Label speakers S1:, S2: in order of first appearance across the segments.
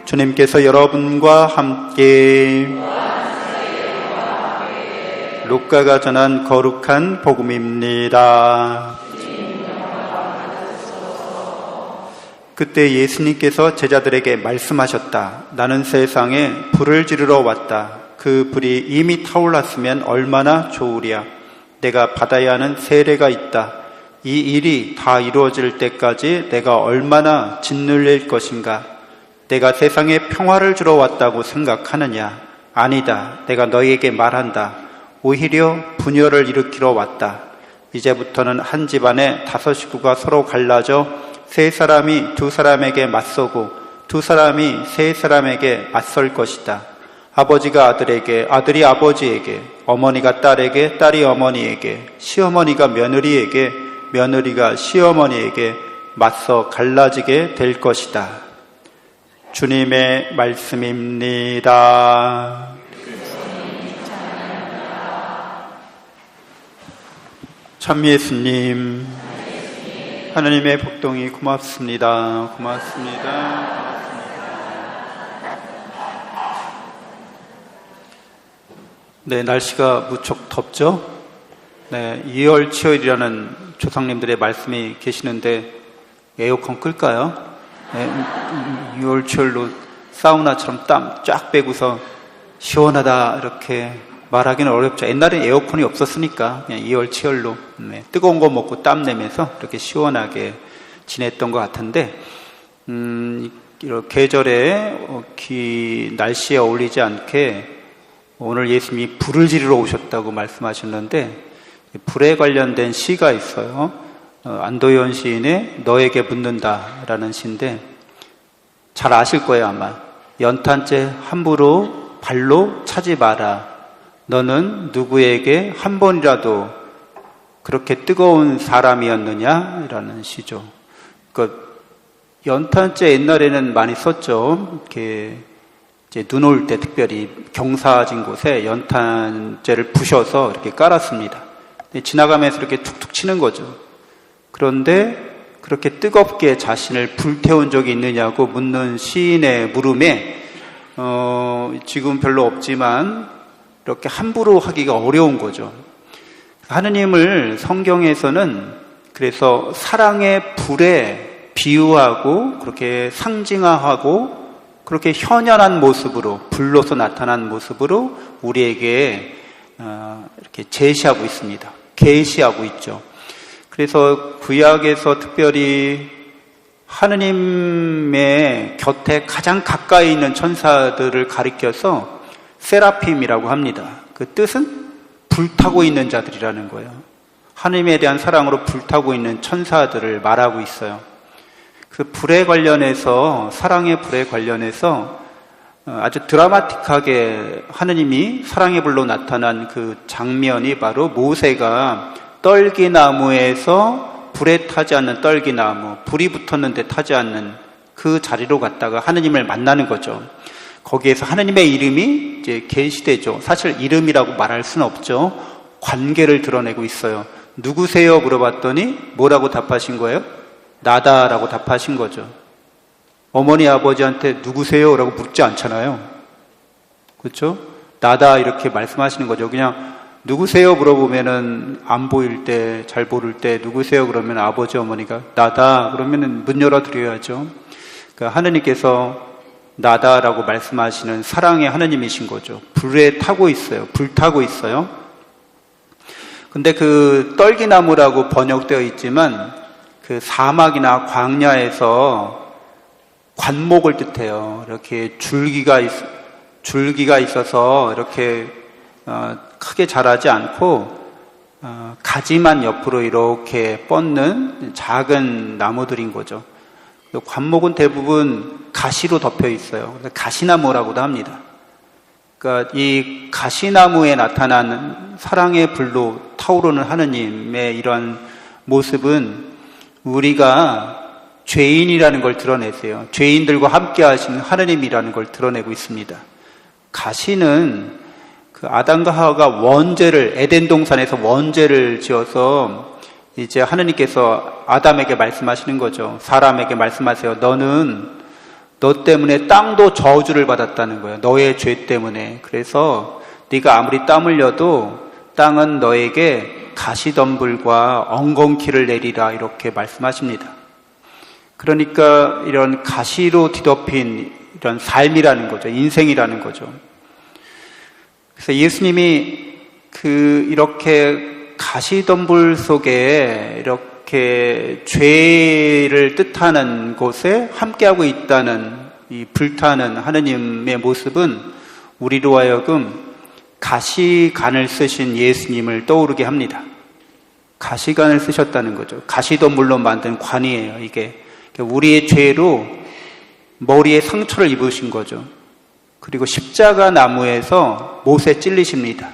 S1: 주님께서 여러분과 함께 루카가 전한 거룩한 복음입니다. 그때 예수님께서 제자들에게 말씀하셨다. 나는 세상에 불을 지르러 왔다. 그 불이 이미 타올랐으면 얼마나 좋으랴. 내가 받아야 하는 세례가 있다. 이 일이 다 이루어질 때까지 내가 얼마나 짓눌릴 것인가. 내가 세상에 평화를 주러 왔다고 생각하느냐. 아니다. 내가 너희에게 말한다. 오히려 분열을 일으키러 왔다. 이제부터는 한 집안에 5 식구가 서로 갈라져 3사람이 2사람에게 맞서고 2사람이 3사람에게 맞설 것이다. 아버지가 아들에게, 아들이 아버지에게, 어머니가 딸에게, 딸이 어머니에게, 시어머니가 며느리에게, 며느리가 시어머니에게 맞서 갈라지게 될 것이다. 주님의 말씀입니다. 참 예수님, 하나님의 복동이 고맙습니다. 고맙습니다. 네, 날씨가 무척 덥죠? 네, 이열치열이라는 조상님들의 말씀이 계시는데 에어컨 끌까요? 네, 이열치열로 사우나처럼 땀 쫙 빼고서 시원하다 이렇게 말하기는 어렵죠. 옛날엔 에어컨이 없었으니까 그냥 이열치열로 뜨거운 거 먹고 땀 내면서 이렇게 시원하게 지냈던 것 같은데 이런 계절에 날씨에 어울리지 않게 오늘 예수님이 불을 지르러 오셨다고 말씀하셨는데 불에 관련된 시가 있어요. 안도현 시인의 너에게 묻는다라는 시인데 잘 아실 거예요 아마. 연탄재 함부로 발로 차지 마라. 너는 누구에게 한 번이라도 그렇게 뜨거운 사람이었느냐? 라는 시죠. 그 연탄재 옛날에는 많이 썼죠. 이렇게 이제 눈 올 때 특별히 경사진 곳에 연탄재를 부셔서 이렇게 깔았습니다. 지나가면서 이렇게 툭툭 치는 거죠. 그런데 그렇게 뜨겁게 자신을 불태운 적이 있느냐고 묻는 시인의 물음에 지금 별로 없지만 이렇게 함부로 하기가 어려운 거죠. 하느님을 성경에서는 그래서 사랑의 불에 비유하고 그렇게 상징화하고 그렇게 현현한 모습으로 불로서 나타난 모습으로 우리에게 이렇게 제시하고 있습니다. 계시하고 있죠. 그래서 구약에서 특별히 하느님의 곁에 가장 가까이 있는 천사들을 가리켜서 세라핌이라고 합니다. 그 뜻은 불타고 있는 자들이라는 거예요. 하느님에 대한 사랑으로 불타고 있는 천사들을 말하고 있어요. 그 불에 관련해서, 사랑의 불에 관련해서 아주 드라마틱하게 하느님이 사랑의 불로 나타난 그 장면이 바로 모세가 떨기나무에서 불에 타지 않는 떨기나무, 불이 붙었는데 타지 않는 그 자리로 갔다가 하느님을 만나는 거죠. 거기에서 하느님의 이름이 이제 계시되죠. 사실 이름이라고 말할 수는 없죠. 관계를 드러내고 있어요. 누구세요? 물어봤더니 뭐라고 답하신 거예요? 나다라고 답하신 거죠. 어머니 아버지한테 누구세요? 라고 묻지 않잖아요. 그렇죠? 나다 이렇게 말씀하시는 거죠. 그냥 누구세요? 물어보면은 안 보일 때, 잘 모를 때 누구세요? 그러면 아버지 어머니가 나다 그러면은 문 열어 드려야죠. 그러니까 하느님께서 나다라고 말씀하시는 사랑의 하느님이신 거죠. 불에 타고 있어요. 불타고 있어요. 근데 그 떨기나무라고 번역되어 있지만 그 사막이나 광야에서 관목을 뜻해요. 이렇게 줄기가 있어서 이렇게 크게 자라지 않고 가지만 옆으로 이렇게 뻗는 작은 나무들인 거죠. 관목은 대부분 가시로 덮여 있어요. 가시나무라고도 합니다. 그러니까 이 가시나무에 나타나는 사랑의 불로 타오르는 하느님의 이런 모습은 우리가 죄인이라는 걸 드러내세요. 죄인들과 함께 하시는 하느님이라는 걸 드러내고 있습니다. 가시는 그 아담과 하와가 원죄를, 에덴 동산에서 원죄를 지어서 이제 하느님께서 아담에게 말씀하시는 거죠. 사람에게 말씀하세요. 너는 너 때문에 땅도 저주를 받았다는 거예요. 너의 죄 때문에. 그래서 네가 아무리 땀 흘려도 땅은 너에게 가시덤불과 엉겅퀴를 내리라 이렇게 말씀하십니다. 그러니까 이런 가시로 뒤덮인 이런 삶이라는 거죠. 인생이라는 거죠. 그래서 예수님이 이렇게 가시덤불 속에 이렇게 죄를 뜻하는 곳에 함께하고 있다는 이 불타는 하느님의 모습은 우리로 하여금 가시관을 쓰신 예수님을 떠오르게 합니다. 가시관을 쓰셨다는 거죠. 가시덤불로 만든 관이에요, 이게. 우리의 죄로 머리에 상처를 입으신 거죠. 그리고 십자가 나무에서 못에 찔리십니다.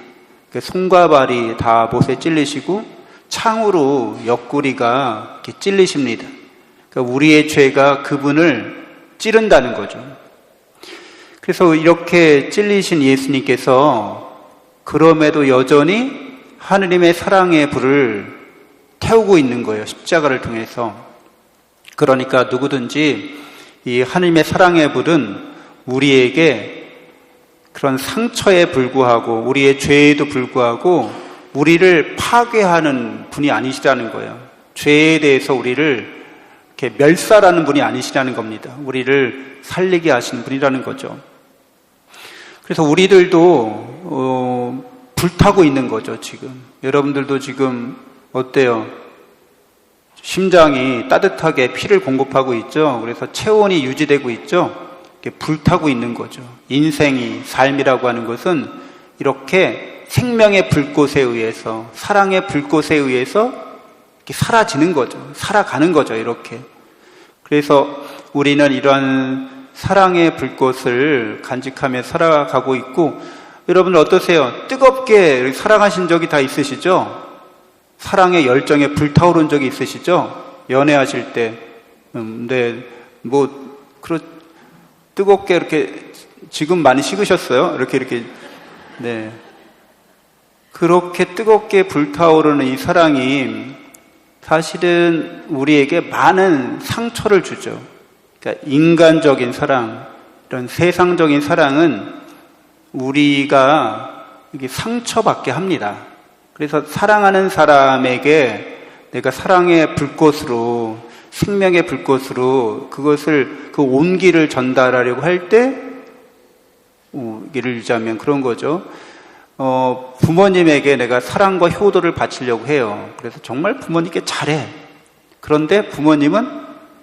S1: 손과 발이 다 못에 찔리시고 창으로 옆구리가 이렇게 찔리십니다. 그러니까 우리의 죄가 그분을 찌른다는 거죠. 그래서 이렇게 찔리신 예수님께서 그럼에도 여전히 하느님의 사랑의 불을 태우고 있는 거예요. 십자가를 통해서. 그러니까 누구든지 이 하느님의 사랑의 불은 우리에게 그런 상처에 불구하고 우리의 죄에도 불구하고 우리를 파괴하는 분이 아니시라는 거예요. 죄에 대해서 우리를 이렇게 멸살하는 분이 아니시라는 겁니다. 우리를 살리게 하시는 분이라는 거죠. 그래서 우리들도 불타고 있는 거죠, 지금. 여러분들도 지금 어때요? 심장이 따뜻하게 피를 공급하고 있죠. 그래서 체온이 유지되고 있죠. 이렇게 불타고 있는 거죠. 인생이, 삶이라고 하는 것은 이렇게 생명의 불꽃에 의해서, 사랑의 불꽃에 의해서 이렇게 사라지는 거죠. 살아가는 거죠, 이렇게. 그래서 우리는 이런 사랑의 불꽃을 간직하며 살아가고 있고, 여러분들 어떠세요? 뜨겁게 사랑하신 적이 다 있으시죠? 사랑의 열정에 불타오른 적이 있으시죠? 연애하실 때. 네, 뜨겁게 이렇게, 지금 많이 식으셨어요? 이렇게, 네. 그렇게 뜨겁게 불타오르는 이 사랑이 사실은 우리에게 많은 상처를 주죠. 그러니까 인간적인 사랑, 이런 세상적인 사랑은 우리가 이게 상처받게 합니다. 그래서 사랑하는 사람에게 내가 사랑의 불꽃으로, 생명의 불꽃으로 그것을, 그 온기를 전달하려고 할 때, 예를 들자면 그런 거죠. 부모님에게 내가 사랑과 효도를 바치려고 해요. 그래서 정말 부모님께 잘해. 그런데 부모님은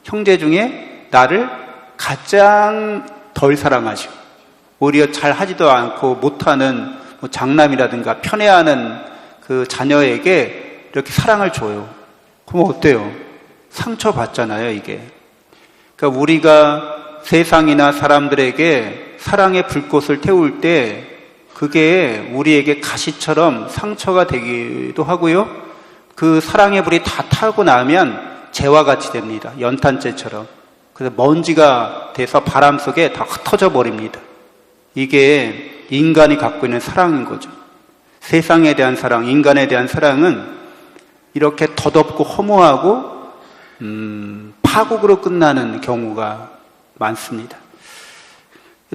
S1: 형제 중에 나를 가장 덜 사랑하시고, 오히려 잘 하지도 않고 못하는 장남이라든가 편애하는 그 자녀에게 이렇게 사랑을 줘요. 그럼 어때요? 상처받잖아요, 이게. 그러니까 우리가 세상이나 사람들에게 사랑의 불꽃을 태울 때 그게 우리에게 가시처럼 상처가 되기도 하고요. 그 사랑의 불이 다 타고 나면 재와 같이 됩니다. 연탄재처럼. 그래서 먼지가 돼서 바람 속에 다 흩어져 버립니다. 이게 인간이 갖고 있는 사랑인 거죠. 세상에 대한 사랑, 인간에 대한 사랑은 이렇게 덧없고 허무하고 파국으로 끝나는 경우가 많습니다.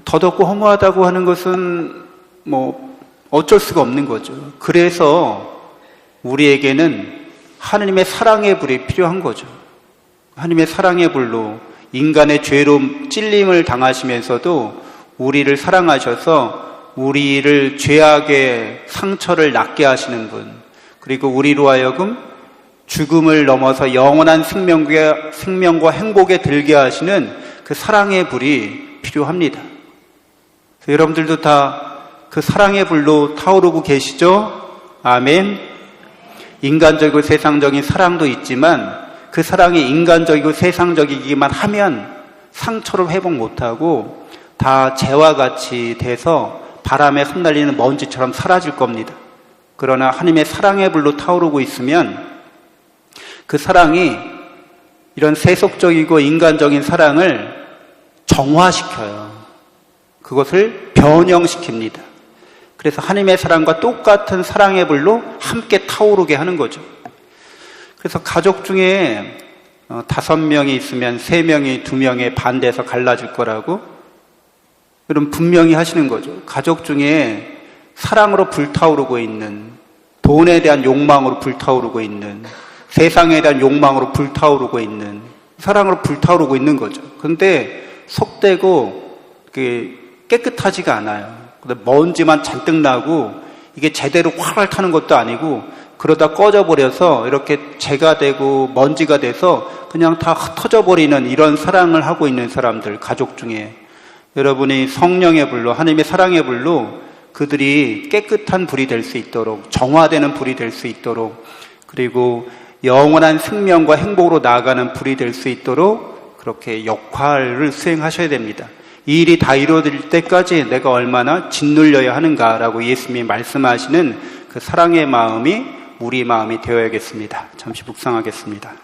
S1: 덧없고 허무하다고 하는 것은 어쩔 수가 없는 거죠. 그래서 우리에게는 하느님의 사랑의 불이 필요한 거죠. 하느님의 사랑의 불로 인간의 죄로 찔림을 당하시면서도 우리를 사랑하셔서 우리를 죄악의 상처를 낫게 하시는 분, 그리고 우리로 하여금 죽음을 넘어서 영원한 생명과 행복에 들게 하시는 그 사랑의 불이 필요합니다. 여러분들도 다 그 사랑의 불로 타오르고 계시죠? 아멘. 인간적이고 세상적인 사랑도 있지만 그 사랑이 인간적이고 세상적이기만 하면 상처를 회복 못하고 다 재와 같이 돼서 바람에 흩날리는 먼지처럼 사라질 겁니다. 그러나 하나님의 사랑의 불로 타오르고 있으면 그 사랑이 이런 세속적이고 인간적인 사랑을 정화시켜요. 그것을 변형시킵니다. 그래서 하나님의 사랑과 똑같은 사랑의 불로 함께 타오르게 하는 거죠. 그래서 가족 중에 5명이 있으면 3명이 2명에 반대해서 갈라질 거라고? 그럼 분명히 하시는 거죠. 가족 중에 사랑으로 불타오르고 있는, 돈에 대한 욕망으로 불타오르고 있는, 세상에 대한 욕망으로 불타오르고 있는, 사랑으로 불타오르고 있는 거죠. 그런데 속되고 깨끗하지가 않아요. 먼지만 잔뜩 나고 이게 제대로 활활 타는 것도 아니고 그러다 꺼져버려서 이렇게 재가 되고 먼지가 돼서 그냥 다 흩어져버리는 이런 사랑을 하고 있는 사람들, 가족 중에 여러분이 성령의 불로, 하나님의 사랑의 불로 그들이 깨끗한 불이 될 수 있도록, 정화되는 불이 될 수 있도록, 그리고 영원한 생명과 행복으로 나아가는 불이 될 수 있도록 그렇게 역할을 수행하셔야 됩니다. 이 일이 다 이루어질 때까지 내가 얼마나 짓눌려야 하는가라고 예수님이 말씀하시는 그 사랑의 마음이 우리 마음이 되어야겠습니다. 잠시 묵상하겠습니다.